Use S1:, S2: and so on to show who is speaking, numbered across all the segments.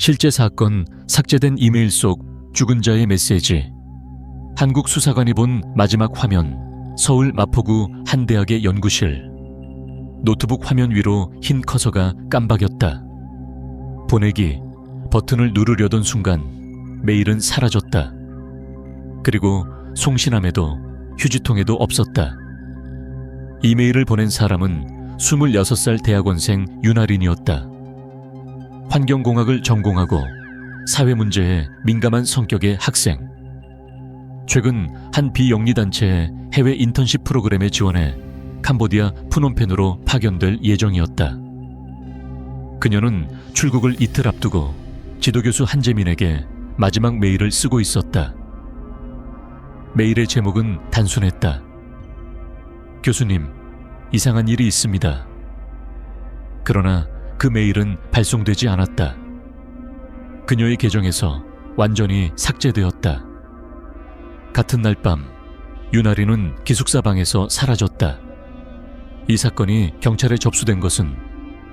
S1: 실제 사건, 삭제된 이메일 속 죽은 자의 메시지. 한국 수사관이 본 마지막 화면. 서울 마포구 한 대학의 연구실. 노트북 화면 위로 흰 커서가 깜박였다. 보내기 버튼을 누르려던 순간 메일은 사라졌다. 그리고 송신함에도 휴지통에도 없었다. 이메일을 보낸 사람은 26살 대학원생 윤아린이었다. 환경공학을 전공하고 사회문제에 민감한 성격의 학생. 최근 한 비영리단체의 해외 인턴십 프로그램에 지원해 캄보디아 푸놈펜으로 파견될 예정이었다. 그녀는 출국을 이틀 앞두고 지도교수 한재민에게 마지막 메일을 쓰고 있었다. 메일의 제목은 단순했다. 교수님, 이상한 일이 있습니다. 그러나 그 메일은 발송되지 않았다. 그녀의 계정에서 완전히 삭제되었다. 같은 날 밤, 윤아린은 기숙사 방에서 사라졌다. 이 사건이 경찰에 접수된 것은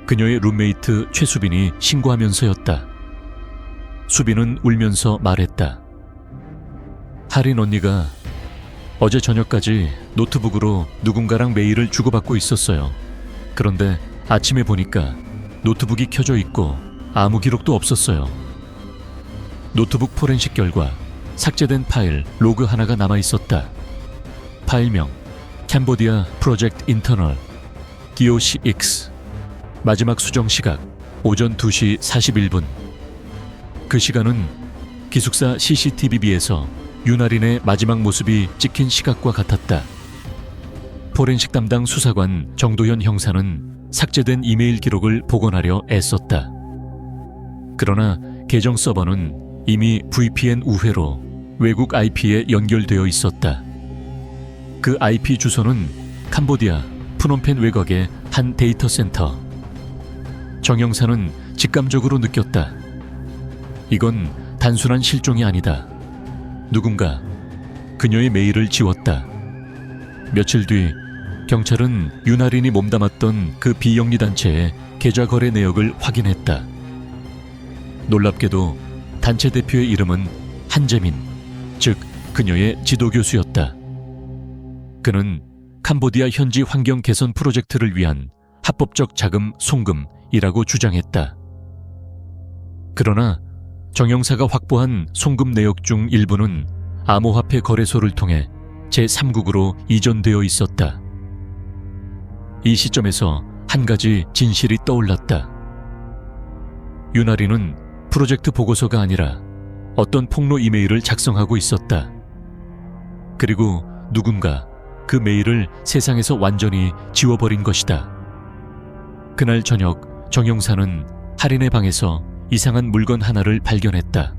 S1: 그녀의 룸메이트 최수빈이 신고하면서였다. 수빈은 울면서 말했다. 하린 언니가 어제 저녁까지 노트북으로 누군가랑 메일을 주고받고 있었어요. 그런데 아침에 보니까 노트북이 켜져 있고 아무 기록도 없었어요. 노트북 포렌식 결과 삭제된 파일 로그 하나가 남아 있었다. 파일명 캄보디아 프로젝트 인터널 DOCX. 마지막 수정 시각 오전 2시 41분. 그 시간은 기숙사 CCTV비에서 윤아린의 마지막 모습이 찍힌 시각과 같았다. 포렌식 담당 수사관 정도현 형사는 삭제된 이메일 기록을 복원하려 애썼다. 그러나 계정 서버는 이미 VPN 우회로 외국 IP에 연결되어 있었다. 그 IP 주소는 캄보디아 푸놈펜 외곽의 한 데이터 센터. 정 형사는 직감적으로 느꼈다. 이건 단순한 실종이 아니다. 누군가 그녀의 메일을 지웠다. 며칠 뒤 경찰은 윤아린이 몸담았던 그 비영리 단체의 계좌 거래 내역을 확인했다. 놀랍게도 단체 대표의 이름은 한재민, 즉 그녀의 지도교수였다. 그는 캄보디아 현지 환경 개선 프로젝트를 위한 합법적 자금 송금이라고 주장했다. 그러나 정 형사가 확보한 송금 내역 중 일부는 암호화폐 거래소를 통해 제3국으로 이전되어 있었다. 이 시점에서 한 가지 진실이 떠올랐다. 윤아린은 프로젝트 보고서가 아니라 어떤 폭로 이메일을 작성하고 있었다. 그리고 누군가 그 메일을 세상에서 완전히 지워버린 것이다. 그날 저녁 정 형사는 하린의 방에서 이상한 물건 하나를 발견했다.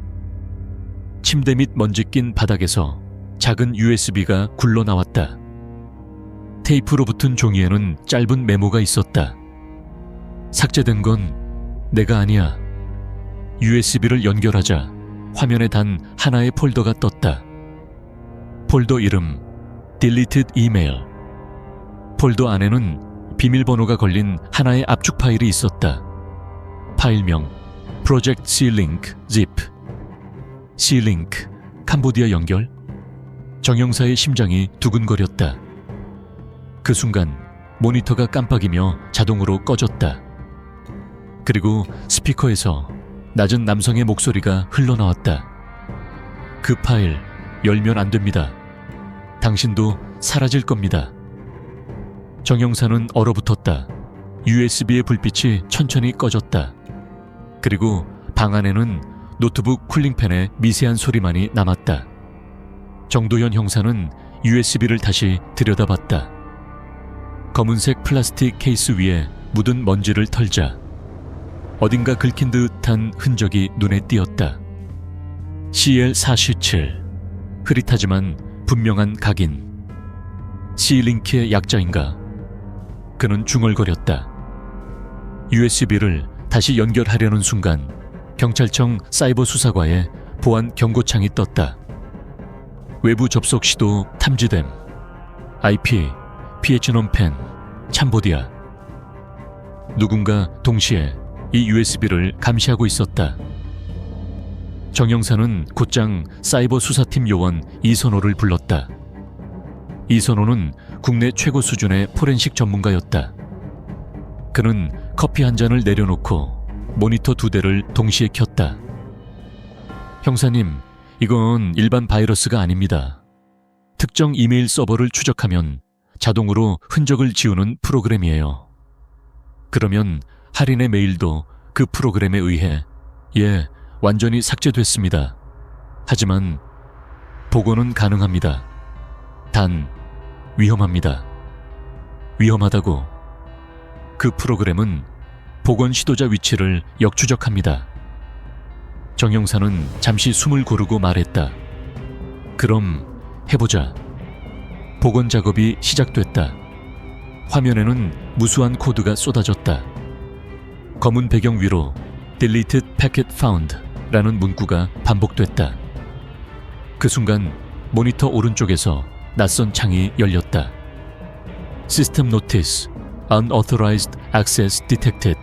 S1: 침대 밑 먼지 낀 바닥에서 작은 USB가 굴러나왔다. 테이프로 붙은 종이에는 짧은 메모가 있었다. 삭제된 건 내가 아니야. USB를 연결하자 화면에 단 하나의 폴더가 떴다. 폴더 이름 Deleted Email. 폴더 안에는 비밀번호가 걸린 하나의 압축 파일이 있었다. 파일명 Project C-Link Zip. C-Link, 캄보디아 연결? 정 형사의 심장이 두근거렸다. 그 순간 모니터가 깜빡이며 자동으로 꺼졌다. 그리고 스피커에서 낮은 남성의 목소리가 흘러나왔다. 그 파일 열면 안 됩니다. 당신도 사라질 겁니다. 정 형사는 얼어붙었다. USB의 불빛이 천천히 꺼졌다. 그리고 방 안에는 노트북 쿨링팬의 미세한 소리만이 남았다. 정도현 형사는 USB를 다시 들여다봤다. 검은색 플라스틱 케이스 위에 묻은 먼지를 털자 어딘가 긁힌 듯한 흔적이 눈에 띄었다. CL417. 흐릿하지만 분명한 각인. C-링크의 약자인가? 그는 중얼거렸다. USB를 다시 연결하려는 순간 경찰청 사이버 수사과에 보안 경고창이 떴다. 외부 접속 시도 탐지됨. IP, 피에치놈펜, 캄보디아. 누군가 동시에 이 USB를 감시하고 있었다. 정영사는 곧장 사이버 수사팀 요원 이선호를 불렀다. 이선호는 국내 최고 수준의 포렌식 전문가였다. 그는 커피 한 잔을 내려놓고 모니터 2대를 동시에 켰다. 형사님, 이건 일반 바이러스가 아닙니다. 특정 이메일 서버를 추적하면 자동으로 흔적을 지우는 프로그램이에요. 그러면 할인의 메일도 그 프로그램에 의해 완전히 삭제됐습니다. 하지만 복원은 가능합니다. 단 위험합니다. 위험하다고. 그 프로그램은 복원 시도자 위치를 역추적합니다. 정영사는 잠시 숨을 고르고 말했다. 그럼 해보자. 복원 작업이 시작됐다. 화면에는 무수한 코드가 쏟아졌다. 검은 배경 위로 Deleted Packet Found 라는 문구가 반복됐다. 그 순간 모니터 오른쪽에서 낯선 창이 열렸다. System Notice, Unauthorized Access Detected.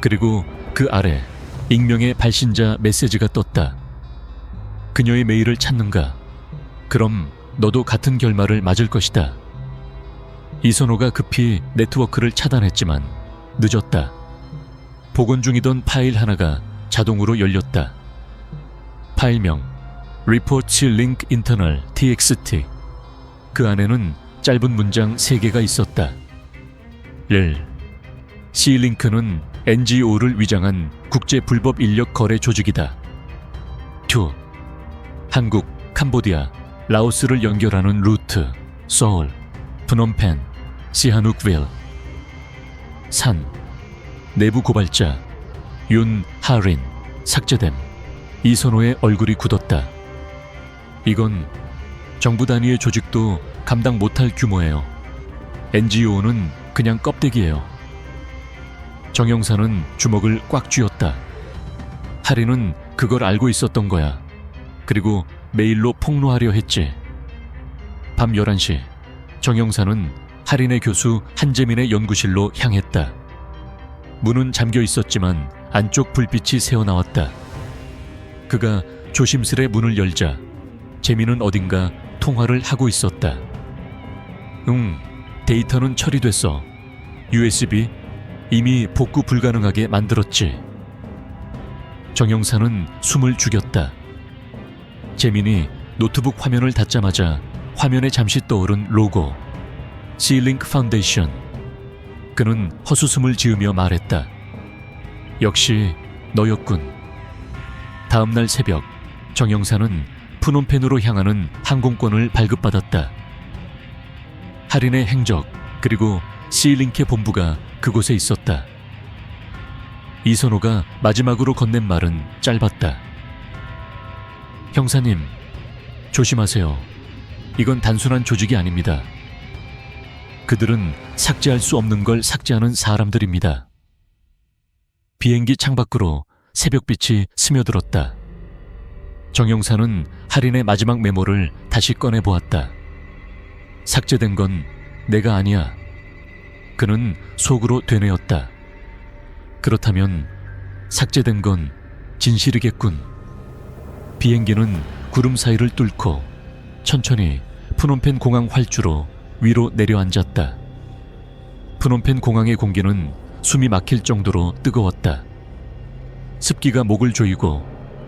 S1: 그리고 그 아래 익명의 발신자 메시지가 떴다. 그녀의 메일을 찾는가? 그럼 너도 같은 결말을 맞을 것이다. 이선호가 급히 네트워크를 차단했지만 늦었다. 복원 중이던 파일 하나가 자동으로 열렸다. 파일명 Report Link Internal TXT. 그 안에는 짧은 문장 3개가 있었다. 1. C링크는 NGO를 위장한 국제 불법 인력 거래 조직이다. 2. 한국, 캄보디아, 라오스를 연결하는 루트 서울, 프놈펜, 시하눅빌. 3. 내부 고발자 윤 하린 삭제됨. 이선호의 얼굴이 굳었다. 이건 정부 단위의 조직도 감당 못할 규모예요. NGO는 그냥 껍데기예요. 정영사는 주먹을 꽉 쥐었다. 하린은 그걸 알고 있었던 거야. 그리고 메일로 폭로하려 했지. 밤 11시 정영사는 하린의 교수 한재민의 연구실로 향했다. 문은 잠겨 있었지만 안쪽 불빛이 새어나왔다. 그가 조심스레 문을 열자 재민은 어딘가 통화를 하고 있었다. 데이터는 처리됐어. USB 이미 복구 불가능하게 만들었지. 정영사는 숨을 죽였다. 재민이 노트북 화면을 닫자마자 화면에 잠시 떠오른 로고 C-Link Foundation. 그는 헛웃음을 지으며 말했다. 역시 너였군. 다음날 새벽 정영사는 프놈펜으로 향하는 항공권을 발급받았다. 할인의 행적 그리고 C-Link의 본부가 그곳에 있었다. 이선호가 마지막으로 건넨 말은 짧았다. 형사님, 조심하세요. 이건 단순한 조직이 아닙니다. 그들은 삭제할 수 없는 걸 삭제하는 사람들입니다. 비행기 창밖으로 새벽빛이 스며들었다. 정영사는 할인의 마지막 메모를 다시 꺼내보았다. 삭제된 건 내가 아니야. 그는 속으로 되뇌었다. 그렇다면 삭제된 건 진실이겠군. 비행기는 구름 사이를 뚫고 천천히 프놈펜 공항 활주로 위로 내려앉았다. 프놈펜 공항의 공기는 숨이 막힐 정도로 뜨거웠다. 습기가 목을 조이고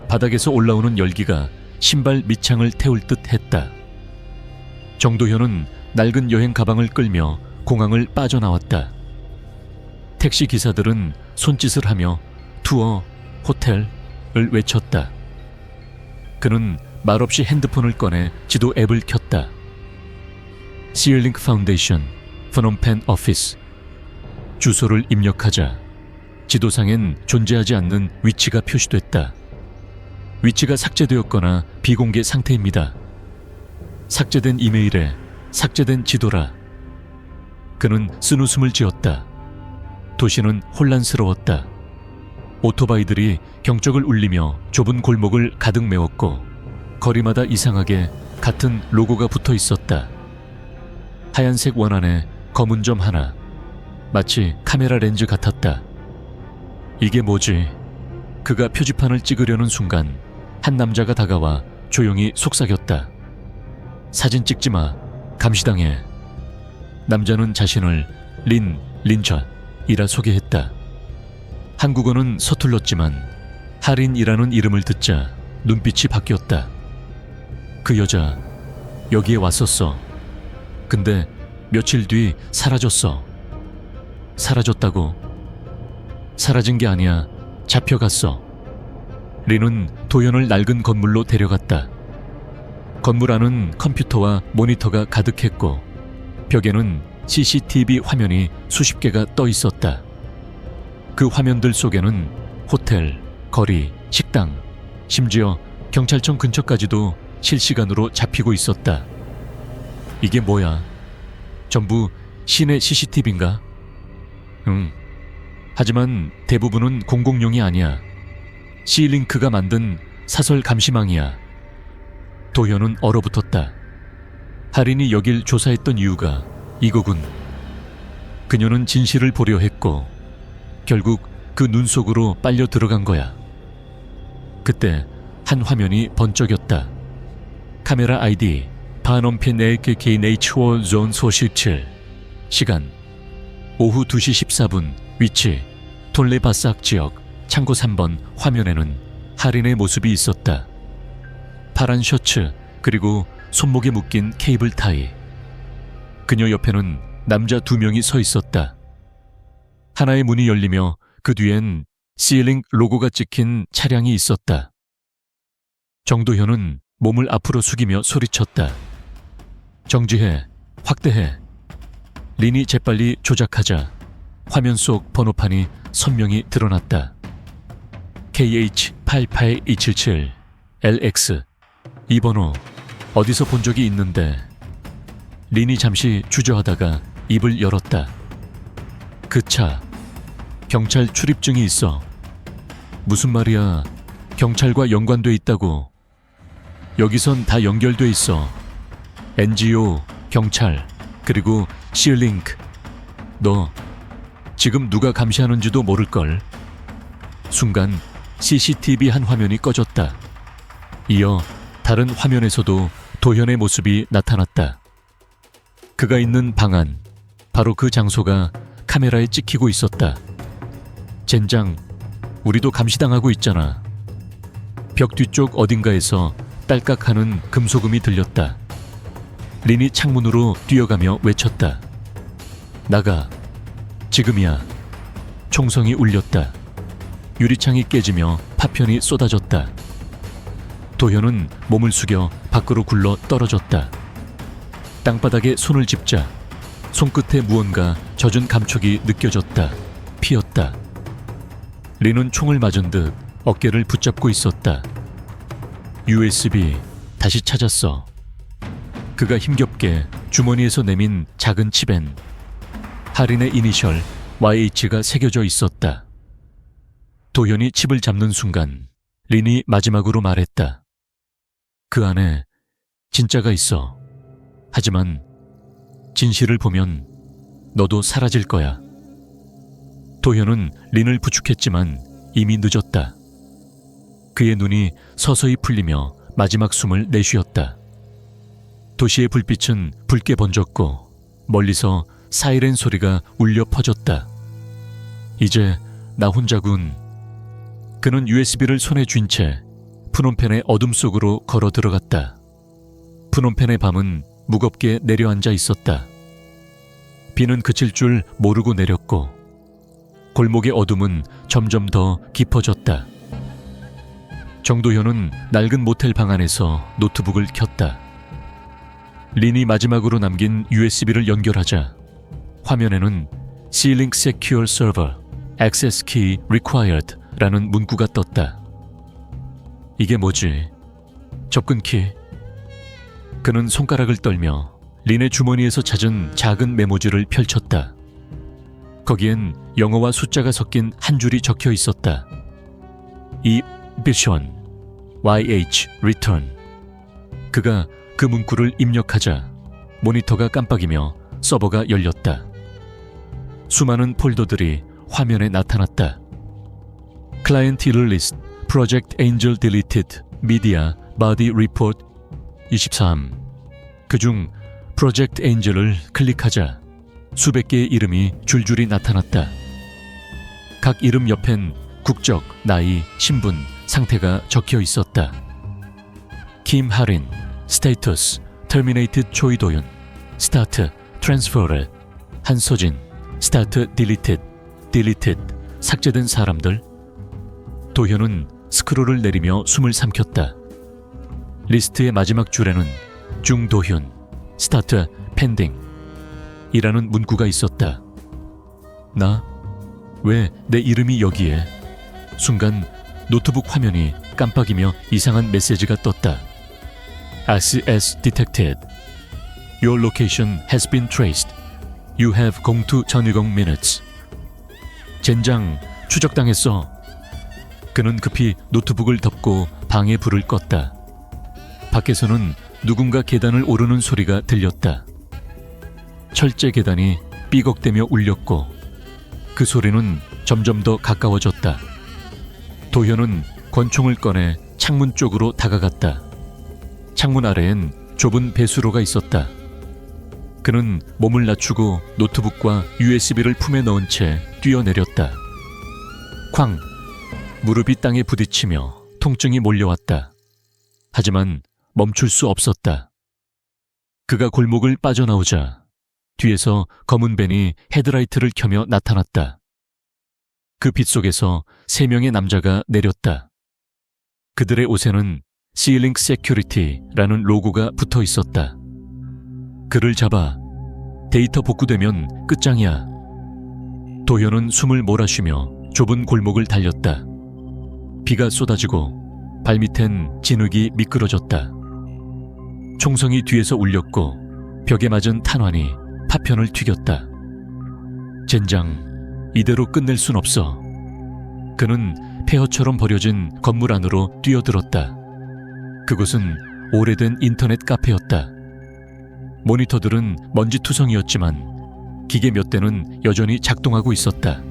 S1: 바닥에서 올라오는 열기가 신발 밑창을 태울 듯 했다. 정도현은 낡은 여행 가방을 끌며 공항을 빠져나왔다. 택시 기사들은 손짓을 하며 투어, 호텔을 외쳤다. 그는 말없이 핸드폰을 꺼내 지도 앱을 켰다. C-Link Foundation, 프놈펜 오피스. 주소를 입력하자 지도상엔 존재하지 않는 위치가 표시됐다. 위치가 삭제되었거나 비공개 상태입니다. 삭제된 이메일에 삭제된 지도라. 그는 쓴웃음을 지었다. 도시는 혼란스러웠다. 오토바이들이 경적을 울리며 좁은 골목을 가득 메웠고 거리마다 이상하게 같은 로고가 붙어 있었다. 하얀색 원안에 검은 점 하나. 마치 카메라 렌즈 같았다. 이게 뭐지? 그가 표지판을 찍으려는 순간 한 남자가 다가와 조용히 속삭였다. 사진 찍지 마. 감시당해. 남자는 자신을 린처이라 소개했다. 한국어는 서툴렀지만 하린이라는 이름을 듣자 눈빛이 바뀌었다. 그 여자 여기에 왔었어. 근데 며칠 뒤 사라졌어. 사라졌다고? 사라진 게 아니야. 잡혀갔어. 린은 도연을 낡은 건물로 데려갔다. 건물 안은 컴퓨터와 모니터가 가득했고 벽에는 CCTV 화면이 수십 개가 떠 있었다. 그 화면들 속에는 호텔, 거리, 식당, 심지어 경찰청 근처까지도 실시간으로 잡히고 있었다. 이게 뭐야? 전부 시내 CCTV인가? 응. 하지만 대부분은 공공용이 아니야. C링크가 만든 사설 감시망이야. 도현은 얼어붙었다. 하린이 여길 조사했던 이유가 이거군. 그녀는 진실을 보려 했고 결국 그 눈 속으로 빨려 들어간 거야. 그때 한 화면이 번쩍였다. 카메라 아이디 파놈펜 LKK 네이처 존 소식 7. 시간 오후 2시 14분. 위치 톨레바삭 지역 창고 3번. 화면에는 하린의 모습이 있었다. 파란 셔츠 그리고 손목에 묶인 케이블 타이. 그녀 옆에는 남자 2명이 서 있었다. 하나의 문이 열리며 그 뒤엔 C링크 로고가 찍힌 차량이 있었다. 정도현은 몸을 앞으로 숙이며 소리쳤다. 정지해, 확대해. 린이 재빨리 조작하자 화면 속 번호판이 선명히 드러났다. KH88277LX. 이 번호 어디서 본 적이 있는데. 린이 잠시 주저하다가 입을 열었다. 그 차 경찰 출입증이 있어. 무슨 말이야? 경찰과 연관돼 있다고. 여기선 다 연결돼 있어. NGO, 경찰, 그리고 C링크. 너 지금 누가 감시하는지도 모를걸. 순간 CCTV 한 화면이 꺼졌다. 이어 다른 화면에서도 도현의 모습이 나타났다. 그가 있는 방 안, 바로 그 장소가 카메라에 찍히고 있었다. 젠장, 우리도 감시당하고 있잖아. 벽 뒤쪽 어딘가에서 딸깍하는 금소금이 들렸다. 린이 창문으로 뛰어가며 외쳤다. 나가. 지금이야. 총성이 울렸다. 유리창이 깨지며 파편이 쏟아졌다. 도현은 몸을 숙여 밖으로 굴러 떨어졌다. 땅바닥에 손을 짚자 손끝에 무언가 젖은 감촉이 느껴졌다. 피었다. 린은 총을 맞은 듯 어깨를 붙잡고 있었다. USB 다시 찾았어. 그가 힘겹게 주머니에서 내민 작은 칩엔 하린의 이니셜 YH가 새겨져 있었다. 도현이 칩을 잡는 순간 린이 마지막으로 말했다. 그 안에 진짜가 있어. 하지만 진실을 보면 너도 사라질 거야. 도현은 린을 부축했지만 이미 늦었다. 그의 눈이 서서히 풀리며 마지막 숨을 내쉬었다. 도시의 불빛은 붉게 번졌고 멀리서 사이렌 소리가 울려 퍼졌다. 이제 나 혼자군. 그는 USB를 손에 쥔 채 프놈펜의 어둠 속으로 걸어 들어갔다. 프놈펜의 밤은 무겁게 내려앉아 있었다. 비는 그칠 줄 모르고 내렸고 골목의 어둠은 점점 더 깊어졌다. 정도현은 낡은 모텔 방 안에서 노트북을 켰다. 린이 마지막으로 남긴 USB를 연결하자 화면에는 C링크 Secure Server Access Key Required 라는 문구가 떴다. 이게 뭐지? 접근키. 그는 손가락을 떨며 린의 주머니에서 찾은 작은 메모지를 펼쳤다. 거기엔 영어와 숫자가 섞인 한 줄이 적혀 있었다. Evision YH Return. 그가 그 문구를 입력하자 모니터가 깜빡이며 서버가 열렸다. 수많은 폴더들이 화면에 나타났다. Client Error List Project Angel Deleted 미디어 바디 리포트 23. 그중 프로젝트 엔젤을 클릭하자 수백 개의 이름이 줄줄이 나타났다. 각 이름 옆엔 국적, 나이, 신분, 상태가 적혀 있었다. 김 하린, 스테이터스, 터미네이트 조이도윤, 스타트, 트랜스퍼를, 한서진, 스타트 딜리티드, 삭제된 사람들. 도현은 스크롤을 내리며 숨을 삼켰다. 리스트의 마지막 줄에는 중도현, 스타트 펜딩 이라는 문구가 있었다. 나? 왜 내 이름이 여기에? 순간 노트북 화면이 깜빡이며 이상한 메시지가 떴다. RCS detected. Your location has been traced. You have gone to 전유공 minutes. 젠장, 추적당했어. 그는 급히 노트북을 덮고 방에 불을 껐다. 밖에서는 누군가 계단을 오르는 소리가 들렸다. 철제 계단이 삐걱대며 울렸고 그 소리는 점점 더 가까워졌다. 도현은 권총을 꺼내 창문 쪽으로 다가갔다. 창문 아래엔 좁은 배수로가 있었다. 그는 몸을 낮추고 노트북과 USB를 품에 넣은 채 뛰어내렸다. 쾅! 무릎이 땅에 부딪히며 통증이 몰려왔다. 하지만 멈출 수 없었다. 그가 골목을 빠져나오자 뒤에서 검은 밴이 헤드라이트를 켜며 나타났다. 그 빛 속에서 3명의 남자가 내렸다. 그들의 옷에는 Sealink Security라는 로고가 붙어 있었다. 그를 잡아. 데이터 복구되면 끝장이야. 도현은 숨을 몰아쉬며 좁은 골목을 달렸다. 비가 쏟아지고 발밑엔 진흙이 미끄러졌다. 총성이 뒤에서 울렸고 벽에 맞은 탄환이 파편을 튀겼다. 젠장, 이대로 끝낼 순 없어. 그는 폐허처럼 버려진 건물 안으로 뛰어들었다. 그곳은 오래된 인터넷 카페였다. 모니터들은 먼지투성이었지만 기계 몇 대는 여전히 작동하고 있었다.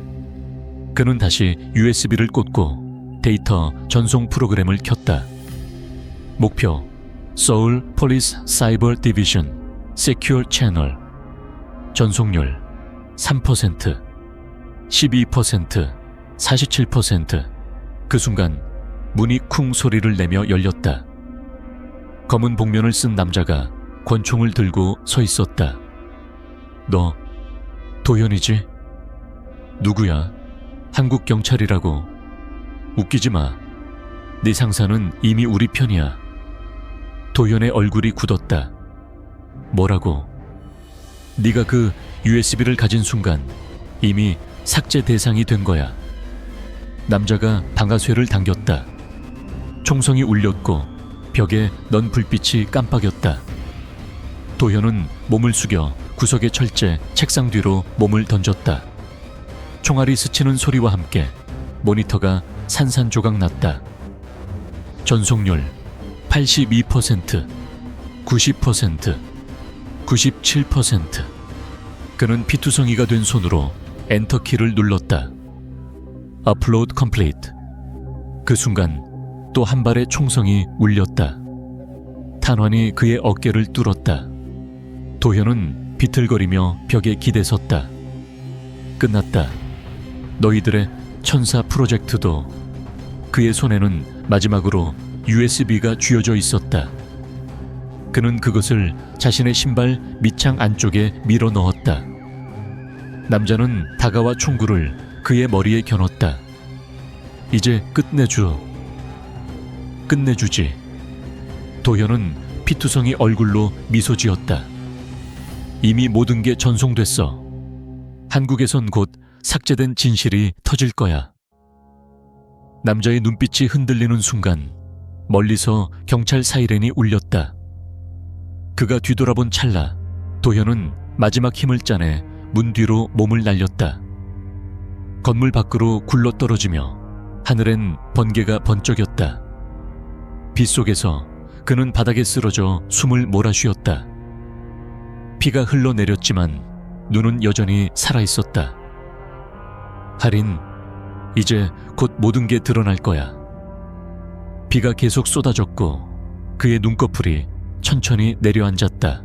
S1: 그는 다시 USB를 꽂고 데이터 전송 프로그램을 켰다. 목표 서울 폴리스 사이버 디비전 세큐어 채널. 전송률 3%, 12%, 47%. 그 순간 문이 쿵 소리를 내며 열렸다. 검은 복면을 쓴 남자가 권총을 들고 서 있었다. 너 도현이지? 누구야? 한국 경찰이라고. 웃기지 마. 네 상사는 이미 우리 편이야. 도현의 얼굴이 굳었다. 뭐라고? 네가 그 USB를 가진 순간 이미 삭제 대상이 된 거야. 남자가 방아쇠를 당겼다. 총성이 울렸고 벽에 넌 불빛이 깜빡였다. 도현은 몸을 숙여 구석의 철제 책상 뒤로 몸을 던졌다. 총알이 스치는 소리와 함께 모니터가 산산조각 났다. 전송률 82%, 90%, 97%. 그는 피투성이가 된 손으로 엔터키를 눌렀다. 업로드 컴플리트. 그 순간 또 한 발의 총성이 울렸다. 탄환이 그의 어깨를 뚫었다. 도현은 비틀거리며 벽에 기대섰다. 끝났다. 너희들의 천사 프로젝트도. 그의 손에는 마지막으로 USB가 쥐어져 있었다. 그는 그것을 자신의 신발 밑창 안쪽에 밀어 넣었다. 남자는 다가와 총구를 그의 머리에 겨눴다. 이제 끝내주지. 도현은 피투성이 얼굴로 미소 지었다. 이미 모든 게 전송됐어. 한국에선 곧 삭제된 진실이 터질 거야. 남자의 눈빛이 흔들리는 순간 멀리서 경찰 사이렌이 울렸다. 그가 뒤돌아본 찰나 도현은 마지막 힘을 짜내 문 뒤로 몸을 날렸다. 건물 밖으로 굴러떨어지며 하늘엔 번개가 번쩍였다. 빛 속에서 그는 바닥에 쓰러져 숨을 몰아쉬었다. 피가 흘러내렸지만 눈은 여전히 살아있었다. 하린, 이제 곧 모든 게 드러날 거야. 비가 계속 쏟아졌고 그의 눈꺼풀이 천천히 내려앉았다.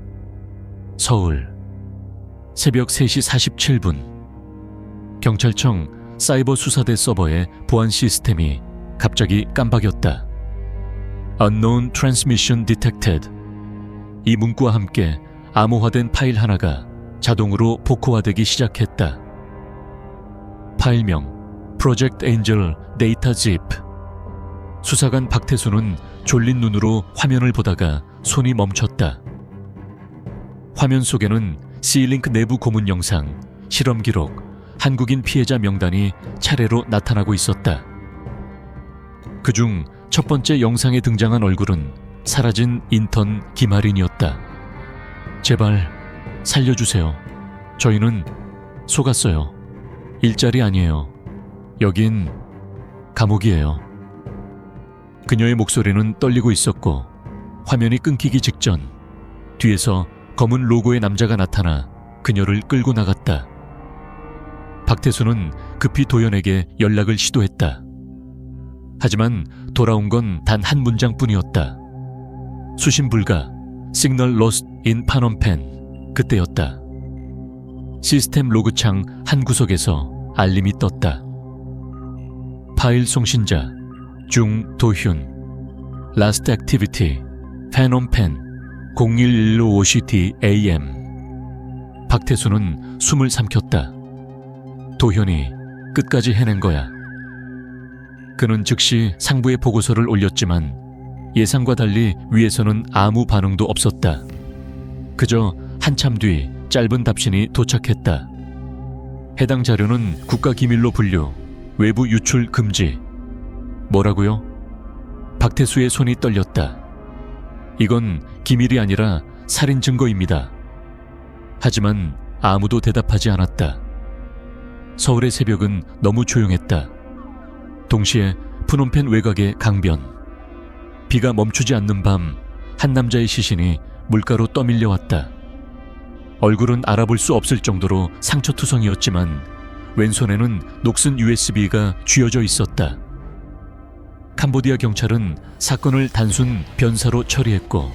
S1: 서울 새벽 3시 47분 경찰청 사이버 수사대 서버의 보안 시스템이 갑자기 깜박였다. Unknown Transmission Detected. 이 문구와 함께 암호화된 파일 하나가 자동으로 복호화되기 시작했다. 파일명 Project Angel Data Zip. 수사관 박태수는 졸린 눈으로 화면을 보다가 손이 멈췄다. 화면 속에는 C링크 내부 고문 영상, 실험 기록, 한국인 피해자 명단이 차례로 나타나고 있었다. 그중 첫 번째 영상에 등장한 얼굴은 사라진 인턴 김아린이었다. 제발 살려주세요. 저희는 속았어요. 일자리 아니에요. 여긴 감옥이에요. 그녀의 목소리는 떨리고 있었고 화면이 끊기기 직전 뒤에서 검은 로고의 남자가 나타나 그녀를 끌고 나갔다. 박태수는 급히 도연에게 연락을 시도했다. 하지만 돌아온 건 단 한 문장뿐이었다. 수신 불가, Signal Lost in Phnom Penh. 그때였다. 시스템 로그창 한 구석에서 알림이 떴다. 파일 송신자 중도훈 Last Activity Phnom Penh 0115 AM. 박태수는 숨을 삼켰다. 도현이 끝까지 해낸 거야. 그는 즉시 상부에 보고서를 올렸지만 예상과 달리 위에서는 아무 반응도 없었다. 그저 한참 뒤 짧은 답신이 도착했다. 해당 자료는 국가기밀로 분류, 외부 유출 금지. 뭐라고요? 박태수의 손이 떨렸다. 이건 기밀이 아니라 살인 증거입니다. 하지만 아무도 대답하지 않았다. 서울의 새벽은 너무 조용했다. 동시에 푸놈펜 외곽의 강변. 비가 멈추지 않는 밤, 한 남자의 시신이 물가로 떠밀려왔다. 얼굴은 알아볼 수 없을 정도로 상처투성이었지만 왼손에는 녹슨 USB가 쥐어져 있었다. 캄보디아 경찰은 사건을 단순 변사로 처리했고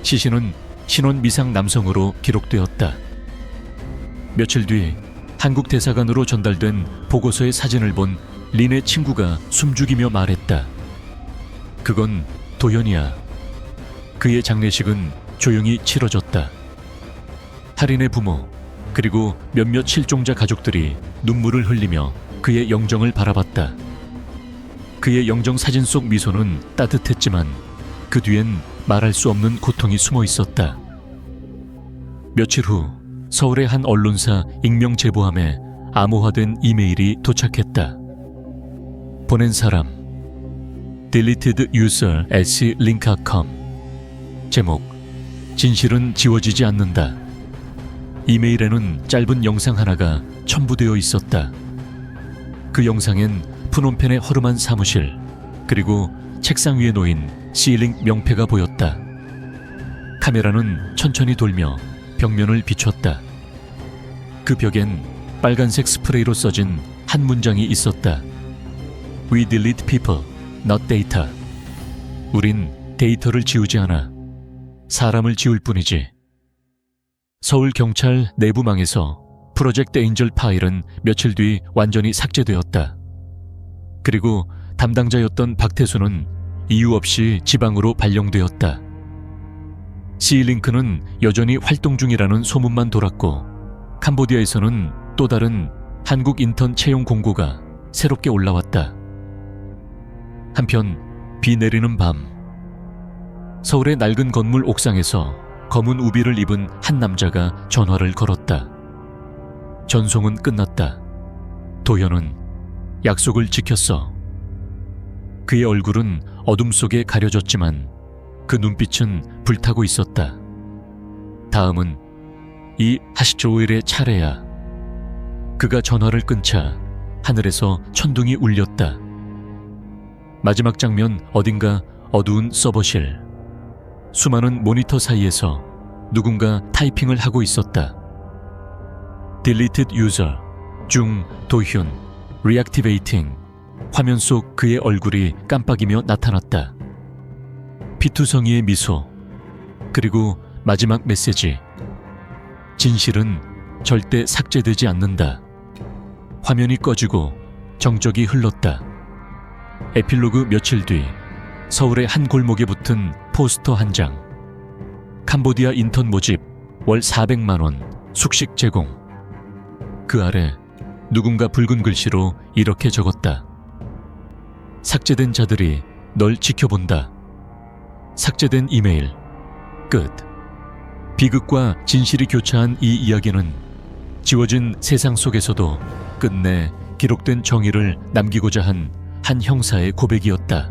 S1: 시신은 신원 미상 남성으로 기록되었다. 며칠 뒤 한국 대사관으로 전달된 보고서의 사진을 본 린의 친구가 숨죽이며 말했다. 그건 도현이야. 그의 장례식은 조용히 치러졌다. 할인의 부모 그리고 몇몇 실종자 가족들이 눈물을 흘리며 그의 영정을 바라봤다. 그의 영정 사진 속 미소는 따뜻했지만 그 뒤엔 말할 수 없는 고통이 숨어 있었다. 며칠 후 서울의 한 언론사 익명 제보함에 암호화된 이메일이 도착했다. 보낸 사람 Deleted User @link.com. 제목 진실은 지워지지 않는다. 이메일에는 짧은 영상 하나가 첨부되어 있었다. 그 영상엔 푸놈펜의 허름한 사무실 그리고 책상 위에 놓인 C링크 명패가 보였다. 카메라는 천천히 돌며 벽면을 비췄다. 그 벽엔 빨간색 스프레이로 써진 한 문장이 있었다. We delete people, not data. 우린 데이터를 지우지 않아. 사람을 지울 뿐이지. 서울 경찰 내부망에서 프로젝트 에인절 파일은 며칠 뒤 완전히 삭제되었다. 그리고 담당자였던 박태수는 이유 없이 지방으로 발령되었다. C링크는 여전히 활동 중이라는 소문만 돌았고 캄보디아에서는 또 다른 한국 인턴 채용 공고가 새롭게 올라왔다. 한편 비 내리는 밤 서울의 낡은 건물 옥상에서 검은 우비를 입은 한 남자가 전화를 걸었다. 전송은 끝났다. 도현은 약속을 지켰어. 그의 얼굴은 어둠 속에 가려졌지만 그 눈빛은 불타고 있었다. 다음은 이 하시조일의 차례야. 그가 전화를 끊자 하늘에서 천둥이 울렸다. 마지막 장면 어딘가 어두운 서버실. 수많은 모니터 사이에서 누군가 타이핑을 하고 있었다. Deleted User 중도훈 Reactivating. 화면 속 그의 얼굴이 깜빡이며 나타났다. 피투성이의 미소, 그리고 마지막 메시지. 진실은 절대 삭제되지 않는다. 화면이 꺼지고 정적이 흘렀다. 에필로그 며칠 뒤 서울의 한 골목에 붙은 포스터 한 장. 캄보디아 인턴 모집 월 400만 원 숙식 제공. 그 아래 누군가 붉은 글씨로 이렇게 적었다. 삭제된 자들이 널 지켜본다. 삭제된 이메일. 끝. 비극과 진실이 교차한 이 이야기는 지워진 세상 속에서도 끝내 기록된 정의를 남기고자 한 형사의 고백이었다.